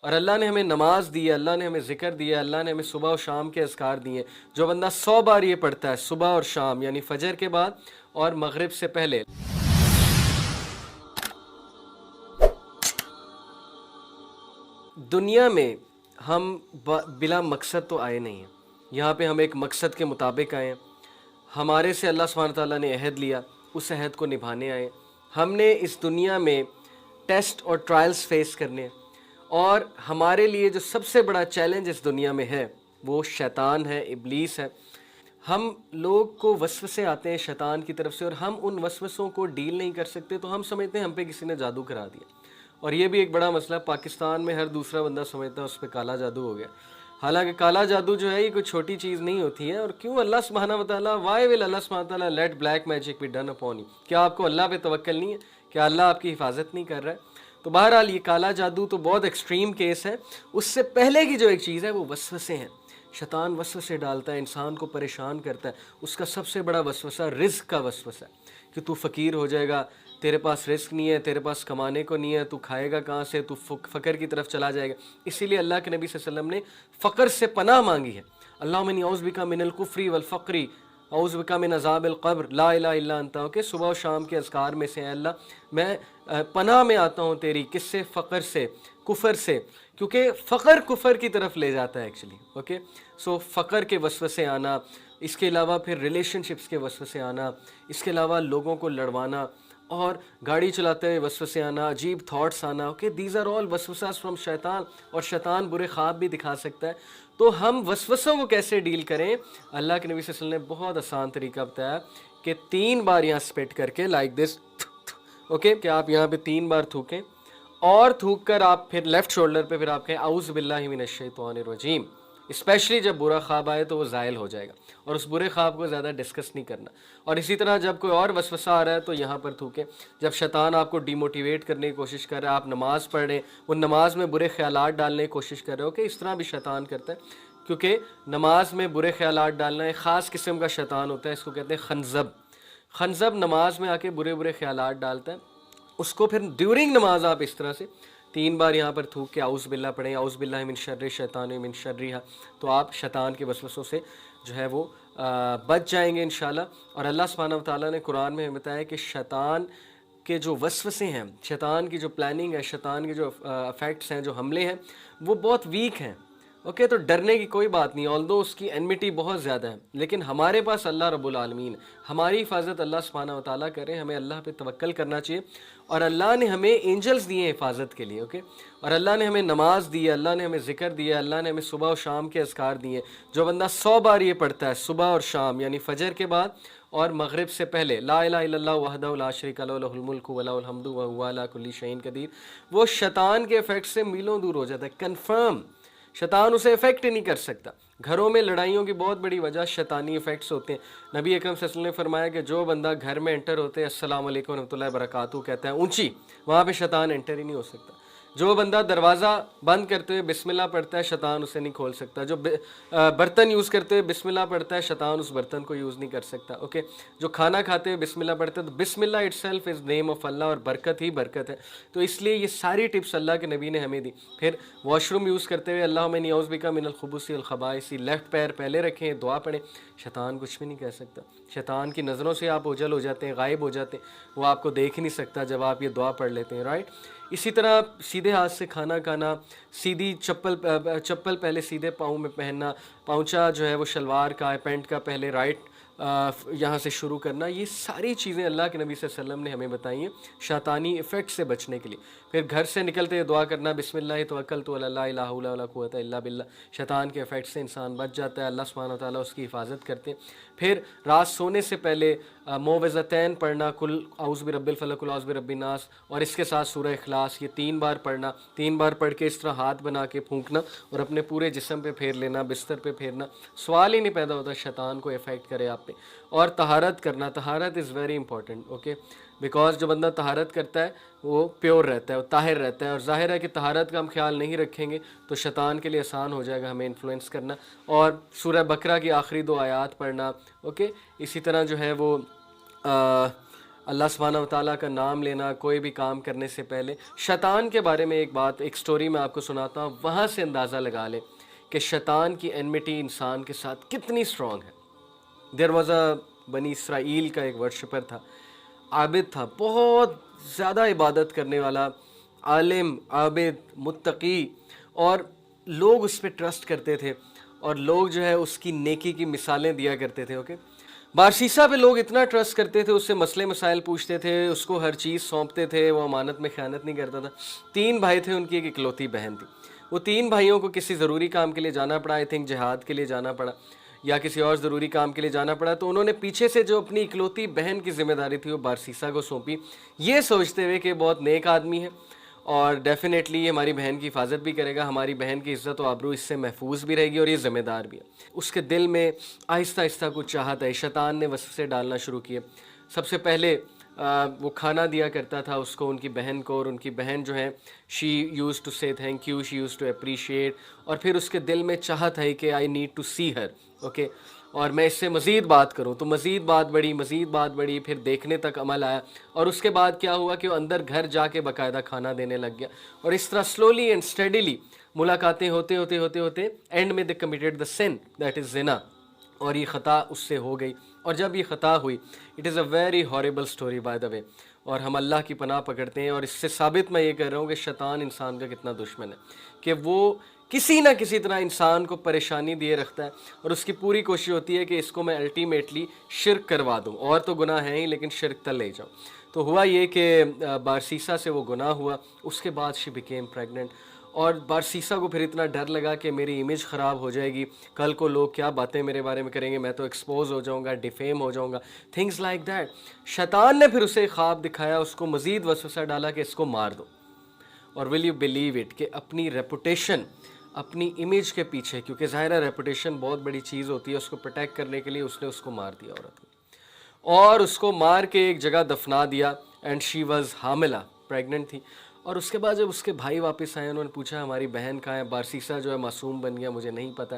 اور اللہ نے ہمیں نماز دی ہے، اللہ نے ہمیں ذکر دیا ہے، اللہ نے ہمیں صبح و شام کے اذکار دیے. جو بندہ 100 بار یہ پڑھتا ہے صبح اور شام، یعنی فجر کے بعد اور مغرب سے پہلے. دنیا میں ہم بلا مقصد تو آئے نہیں ہیں، یہاں پہ ہم ایک مقصد کے مطابق آئے ہیں. ہمارے سے اللہ سبحانہ تعالیٰ نے عہد لیا، اس عہد کو نبھانے آئے. ہم نے اس دنیا میں ٹیسٹ اور ٹرائلز فیس کرنے ہیں، اور ہمارے لیے جو سب سے بڑا چیلنج اس دنیا میں ہے وہ شیطان ہے، ابلیس ہے. ہم لوگ کو وسوسے آتے ہیں شیطان کی طرف سے، اور ہم ان وسوسوں کو ڈیل نہیں کر سکتے، تو ہم سمجھتے ہیں ہم پہ کسی نے جادو کرا دیا. اور یہ بھی ایک بڑا مسئلہ، پاکستان میں ہر دوسرا بندہ سمجھتا ہے اس پہ کالا جادو ہو گیا. حالانکہ کالا جادو جو ہے یہ کوئی چھوٹی چیز نہیں ہوتی ہے. اور کیوں اللہ سبحانہ وتعالیٰ وائی ول اللہ سبحانہ وتعالیٰ let black magic be done upon you? کیا آپ کو اللہ پہ توکل نہیں ہے؟ کیا اللہ آپ کی حفاظت نہیں کر رہا ہے؟ تو بہرحال یہ کالا جادو تو بہت ایکسٹریم کیس ہے. اس سے پہلے کی جو ایک چیز ہے وہ وسوسے ہیں. شیطان وسوسے ڈالتا ہے، انسان کو پریشان کرتا ہے. اس کا سب سے بڑا وسوسہ رزق کا وسوسہ ہے کہ تو فقیر ہو جائے گا، تیرے پاس رزق نہیں ہے، تیرے پاس کمانے کو نہیں ہے، تو کھائے گا کہاں سے، تو فقر کی طرف چلا جائے گا. اسی لیے اللہ کے نبی صلی اللہ علیہ وسلم نے فقر سے پناہ مانگی ہے. اللہم انی اعوذ بک من الکفر والفقر، اعوذ بک من عذاب القبر، لا الہ الا انت. کہ صبح و شام کے اذکار میں سے، اے اللہ میں پناہ میں آتا ہوں تیری، کس سے؟ فقر سے، کفر سے، کیونکہ فقر کفر کی طرف لے جاتا ہے ایکچولی. اوکے، سو فقر کے وسوسے آنا، اس کے علاوہ پھر ریلیشن شپس کے وسوسے آنا، اس کے علاوہ لوگوں کو لڑوانا، اور گاڑی چلاتے ہوئے وسوسے آنا، عجیب تھاٹس آنا. اوکے، دیز آر آل وسوساس فرام شیطان. اور شیطان برے خواب بھی دکھا سکتا ہے. تو ہم وسوسوں کو کیسے ڈیل کریں؟ اللہ کے نبی صلی اللہ علیہ وسلم نے بہت آسان طریقہ بتایا کہ 3 بار یہاں اسپیٹ کر کے لائک دس، اوکے، کہ آپ یہاں پہ 3 بار تھوکیں، اور تھوک کر آپ پھر لیفٹ شولڈر پہ پھر آپ کہیں اعوذ باللہ من الشیطان الرجیم. اسپیشلی جب برا خواب آئے تو وہ زائل ہو جائے گا، اور اس برے خواب کو زیادہ ڈسکس نہیں کرنا. اور اسی طرح جب کوئی اور وسوسہ آ رہا ہے تو یہاں پر تھوکیں. جب شیطان آپ کو ڈی موٹیویٹ کرنے کی کوشش کر رہا ہے، آپ نماز پڑھ رہے ہیں، وہ نماز میں برے خیالات ڈالنے کی کوشش کر رہے ہو، کہ اس طرح بھی شیطان کرتا ہے. کیونکہ نماز میں برے خیالات ڈالنا ایک خاص قسم کا شیطان ہوتا ہے، اس کو کہتے ہیں خنزب. خنزب نماز میں آ کے برے برے خیالات ڈالتا ہے. اس کو پھر ڈیورنگ نماز آپ اس طرح سے 3 بار یہاں پر تھوک کے اعوذ باللہ پڑھیں، اعوذ باللہ من شر الشیطان من شرہا. تو آپ شیطان کے وسوسوں سے جو ہے وہ بچ جائیں گے انشاءاللہ. اور اللہ سبحانہ وتعالیٰ نے قرآن میں ہمیں بتایا کہ شیطان کے جو وسوسے ہیں، شیطان کی جو پلاننگ ہے، شیطان کے جو افیکٹس ہیں، جو حملے ہیں، وہ بہت ویک ہیں. اوکے، تو ڈرنے کی کوئی بات نہیں، آلدو اس کی انمیٹی بہت زیادہ ہے، لیکن ہمارے پاس اللہ رب العالمین، ہماری حفاظت اللہ سبحانہ وتعالیٰ کرے. ہمیں اللہ پہ توکل کرنا چاہیے. اور اللہ نے ہمیں اینجلز دیے ہیں حفاظت کے لیے. اوکے، اور اللہ نے ہمیں نماز دی ہے، اللہ نے ہمیں ذکر دیا ہے، اللہ نے ہمیں صبح و شام کے اذکار دیے. جو بندہ 100 بار یہ پڑھتا ہے صبح اور شام، یعنی فجر کے بعد اور مغرب سے پہلے، لا الہ الا اللہ وحدہ لا شریک لہ لہ الملک و لہ الحمد وہو علی کل شیء قدیر، وہ شیطان کے افیکٹ سے میلوں دور ہو جاتا ہے. کنفرم شیطان اسے افیکٹ ہی نہیں کر سکتا. گھروں میں لڑائیوں کی بہت بڑی وجہ شیطانی افیکٹس ہوتے ہیں. نبی اکرم صلی اللہ علیہ وسلم نے فرمایا کہ جو بندہ گھر میں انٹر ہوتے السلام علیکم ورحمۃ اللہ وبرکاتہ کہتا ہے اونچی، وہاں پہ شیطان انٹر ہی نہیں ہو سکتا. جو بندہ دروازہ بند کرتے ہوئے بسم اللہ پڑھتا ہے، شیطان اسے نہیں کھول سکتا. جو برتن یوز کرتے ہوئے بسم اللہ پڑھتا ہے، شیطان اس برتن کو یوز نہیں کر سکتا. اوکے، جو کھانا کھاتے ہوئے بسم اللہ پڑھتا ہے، تو بسم اللہ itself is name of Allah, اور برکت ہی برکت ہے. تو اس لیے یہ ساری ٹپس اللہ کے نبی نے ہمیں دی. پھر واش روم یوز کرتے ہوئے اللہم انی اعوذ بک من الخبث والخبائث، لیفٹ پیر پہلے رکھیں، دعا پڑھیں. شیطان کچھ بھی نہیں کہہ سکتا. شیطان کی نظروں سے آپ اوجھل ہو جاتے ہیں، غائب ہو جاتے ہیں، وہ آپ کو دیکھ ہی نہیں سکتا جب آپ یہ دعا پڑھ لیتے ہیں. رائٹ، اسی طرح سیدھے ہاتھ سے کھانا کھانا، سیدھی چپل پہلے سیدھے پاؤں میں پہننا، پاؤنچا جو ہے وہ شلوار کا ہے، پینٹ کا پہلے رائٹ یہاں سے شروع کرنا. یہ ساری چیزیں اللہ کے نبی صلی اللہ علیہ وسلم نے ہمیں بتائی ہیں شیطانی ایفیکٹ سے بچنے کے لیے. پھر گھر سے نکلتے ہوئے دعا کرنا، بسم اللہ توکلت علی اللہ لا الہ الا قوت الا باللہ. شیطان کے ایفیکٹ سے انسان بچ جاتا ہے، اللہ سبحانہ وتعالیٰ اس کی حفاظت کرتے ہیں. پھر رات سونے سے پہلے معوذتین پڑھنا، کل اعوذ برب الفلق، کل اعوذ برب الناس، اور اس کے ساتھ سورہ اخلاص، یہ 3 بار پڑھنا. 3 بار پڑھ کے اس طرح ہاتھ بنا کے پھونکنا اور اپنے پورے جسم پہ پھیر لینا، بستر پہ پھیرنا. سوال ہی نہیں پیدا ہوتا شیطان کو افیکٹ کرے آپ پہ. اور طہارت کرنا، طہارت is very important. Okay, because جو بندہ طہارت کرتا ہے وہ پیور رہتا ہے، وہ طاہر رہتا ہے. اور ظاہر ہے کہ طہارت کا ہم خیال نہیں رکھیں گے تو شیطان کے لیے آسان ہو جائے گا ہمیں انفلوئنس کرنا. اور سورہ بقرہ کی آخری 2 آیات پڑھنا. اوکے، اسی طرح جو ہے وہ اللہ سبحانہ و تعالیٰ کا نام لینا کوئی بھی کام کرنے سے پہلے. شیطان کے بارے میں ایک سٹوری میں آپ کو سناتا ہوں, وہاں سے اندازہ لگا لیں کہ شیطان کی انمیٹی انسان کے ساتھ کتنی اسٹرانگ ہے. دیر واز اے بنی اسرائیل کا ایک ورشپر تھا, عابد تھا, بہت زیادہ عبادت کرنے والا, عالم, عابد, متقی, اور لوگ اس پہ ٹرسٹ کرتے تھے اور لوگ جو ہے اس کی نیکی کی مثالیں دیا کرتے تھے. اوکے, بارسیسا پہ لوگ اتنا ٹرسٹ کرتے تھے, اس سے مسئلے مسائل پوچھتے تھے, اس کو ہر چیز سونپتے تھے, وہ امانت میں خیانت نہیں کرتا تھا. 3 بھائی تھے, ان کی ایک اکلوتی بہن تھی. وہ 3 بھائیوں کو کسی ضروری کام کے لیے جانا پڑا, آئی تھنک جہاد کے لیے جانا پڑا یا کسی اور ضروری کام کے لیے جانا پڑا, تو انہوں نے پیچھے سے جو اپنی اکلوتی بہن کی ذمہ داری تھی وہ بارسیسا کو سونپی, یہ سوچتے ہوئے کہ بہت نیک آدمی ہے اور ڈیفینیٹلی یہ ہماری بہن کی حفاظت بھی کرے گا, ہماری بہن کی عزت و آبرو اس سے محفوظ بھی رہے گی اور یہ ذمہ دار بھی ہے. اس کے دل میں آہستہ آہستہ کچھ چاہت ہے, شیطان نے وسوسے ڈالنا شروع کیے. سب سے پہلے وہ کھانا دیا کرتا تھا اس کو, ان کی بہن کو, اور ان کی بہن جو ہے she used to say thank you, she used to appreciate, اور پھر اس کے دل میں چاہت ہے کہ I need to see her, okay, اور میں اس سے مزید بات کروں. تو مزید بات بڑھی, پھر دیکھنے تک عمل آیا, اور اس کے بعد کیا ہوا کہ وہ اندر گھر جا کے باقاعدہ کھانا دینے لگ گیا, اور اس طرح سلولی اینڈ اسٹڈیلی ملاقاتیں ہوتے اینڈ میں دے committed the sun, that is زنا, اور یہ خطا اس سے ہو گئی. اور جب یہ خطا ہوئی, it is a very horrible story by the way, اور ہم اللہ کی پناہ پکڑتے ہیں, اور اس سے ثابت میں یہ کہہ رہا ہوں کہ شیطان انسان کا کتنا دشمن ہے, کہ وہ کسی نہ کسی طرح انسان کو پریشانی دیے رکھتا ہے, اور اس کی پوری کوشش ہوتی ہے کہ اس کو میں الٹیمیٹلی شرک کروا دوں, اور تو گناہ ہے ہی لیکن شرک تک لے جاؤں. تو ہوا یہ کہ بارسیسا سے وہ گناہ ہوا, اس کے بعد شی بیکیم پریگننٹ, اور بارسیسا کو پھر اتنا ڈر لگا کہ میری امیج خراب ہو جائے گی, کل کو لوگ کیا باتیں میرے بارے میں کریں گے, میں تو ایکسپوز ہو جاؤں گا, ڈیفیم ہو جاؤں گا, تھنگز لائک دیٹ. شیطان نے پھر اسے خواب دکھایا, اس کو مزید وسوسہ ڈالا کہ اس کو مار دو. اور ول یو بلیو اٹ کہ اپنی ریپوٹیشن, اپنی امیج کے پیچھے, کیونکہ ظاہر ہے ریپوٹیشن بہت بڑی چیز ہوتی ہے, اس کو پروٹیکٹ کرنے کے لیے اس نے اس کو مار دیا, عورت کو, اور اس کو مار کے ایک جگہ دفنا دیا. اینڈ شی واز حاملہ, پریگننٹ تھی. اور اس کے بعد جب اس کے بھائی واپس آئے, انہوں نے پوچھا ہماری بہن کہاں ہے, بارسیسا جو ہے معصوم بن گیا, مجھے نہیں پتہ.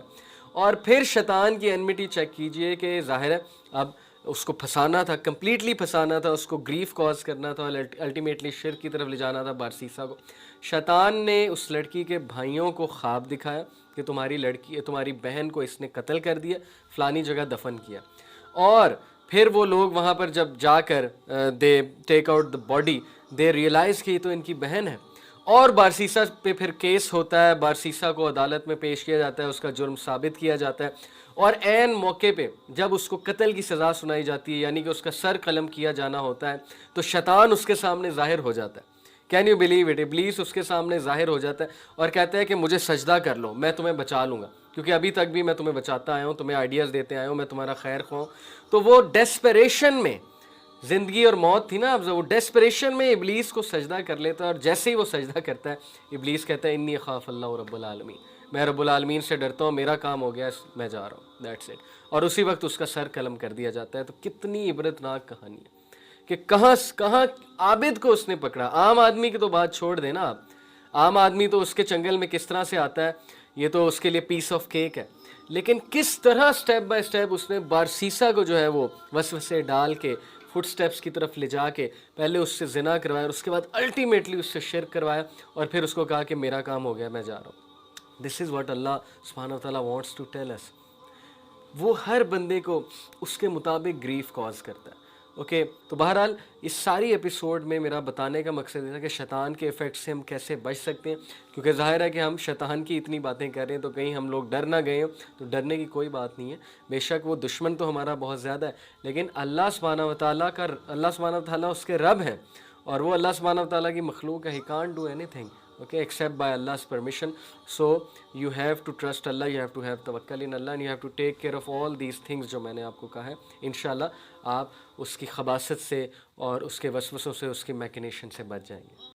اور پھر شیطان کی انمیٹی چیک کیجئے کہ ظاہر ہے اب اس کو پھنسانا تھا, کمپلیٹلی پھنسانا تھا, اس کو گریف کاز کرنا تھا, الٹیمیٹلی شرک کی طرف لے جانا تھا بارسیسا کو. شیطان نے اس لڑکی کے بھائیوں کو خواب دکھایا کہ تمہاری بہن کو اس نے قتل کر دیا, فلانی جگہ دفن کیا. اور پھر وہ لوگ وہاں پر جب جا کر they take out the body, they realize کہ یہ تو ان کی بہن ہے, اور بارسیسا پہ پھر کیس ہوتا ہے, بارسیسا کو عدالت میں پیش کیا جاتا ہے, اس کا جرم ثابت کیا جاتا ہے, اور عین موقع پہ جب اس کو قتل کی سزا سنائی جاتی ہے, یعنی کہ اس کا سر قلم کیا جانا ہوتا ہے, تو شیطان اس کے سامنے ظاہر ہو جاتا ہے. کین یو بلیو اٹ, ابلیس اس کے سامنے ظاہر ہو جاتا ہے اور کہتا ہے کہ مجھے سجدہ کر لو, میں تمہیں بچا لوں گا, کیونکہ ابھی تک بھی میں تمہیں بچاتا آیا ہوں, تمہیں آئیڈیاز دیتے آیا ہوں, میں تمہارا خیر خواہ ہوں. تو وہ ڈیسپریشن میں, زندگی اور موت تھی نا, اب وہ ڈیسپریشن میں ابلیس کو سجدہ کر لیتا ہے, اور جیسے ہی وہ سجدہ کرتا ہے ابلیس کہتا ہے انی اخاف اللہ رب العالمین, میں رب العالمین سے ڈرتا ہوں, میرا کام ہو گیا, میں جا رہا ہوں, دیٹس اٹ. اور اسی وقت اس کا سر قلم کر دیا جاتا ہے. تو کتنی عبرتناک کہانی ہے کہ کہاں عابد کو اس نے پکڑا. عام آدمی کی تو بات چھوڑ دینا آپ, عام آدمی تو اس کے چنگل میں کس طرح سے آتا ہے, یہ تو اس کے لیے پیس آف کیک ہے, لیکن کس طرح سٹیپ بائی سٹیپ اس نے بارسیسا کو جو ہے وہ وسوسے ڈال کے فٹ سٹیپس کی طرف لے جا کے پہلے اس سے زنا کروایا, اور اس کے بعد الٹیمیٹلی اس سے شرک کروایا, اور پھر اس کو کہا کہ میرا کام ہو گیا, میں جا رہا ہوں. دس از واٹ اللہ سبحانہ وتعالیٰ وانٹس ٹو ٹیل اس. وہ ہر بندے کو اس کے مطابق گریف کاز کرتا ہے. اوکے, تو بہرحال اس ساری ایپیسوڈ میں میرا بتانے کا مقصد یہ تھا کہ شیطان کے ایفیکٹ سے ہم کیسے بچ سکتے ہیں, کیونکہ ظاہر ہے کہ ہم شیطان کی اتنی باتیں کر رہے ہیں تو کہیں ہم لوگ ڈر نہ گئے ہوں. تو ڈرنے کی کوئی بات نہیں ہے, بے شک وہ دشمن تو ہمارا بہت زیادہ ہے, لیکن اللہ سبحانہ و تعالیٰ اس کے رب ہیں, اور وہ اللہ سبحانہ و تعالیٰ کی مخلوق ہے. He can't do any thing okay except by Allah's permission. So you have to trust Allah, you have to have tawakkal in Allah, and you have to take care of all these things جو میں نے آپ کو کہا ہے. انشاءاللہ آپ اس کی خباثت سے اور اس کے وسوسوں سے, اس کی میکنیشن سے بچ جائیں گے.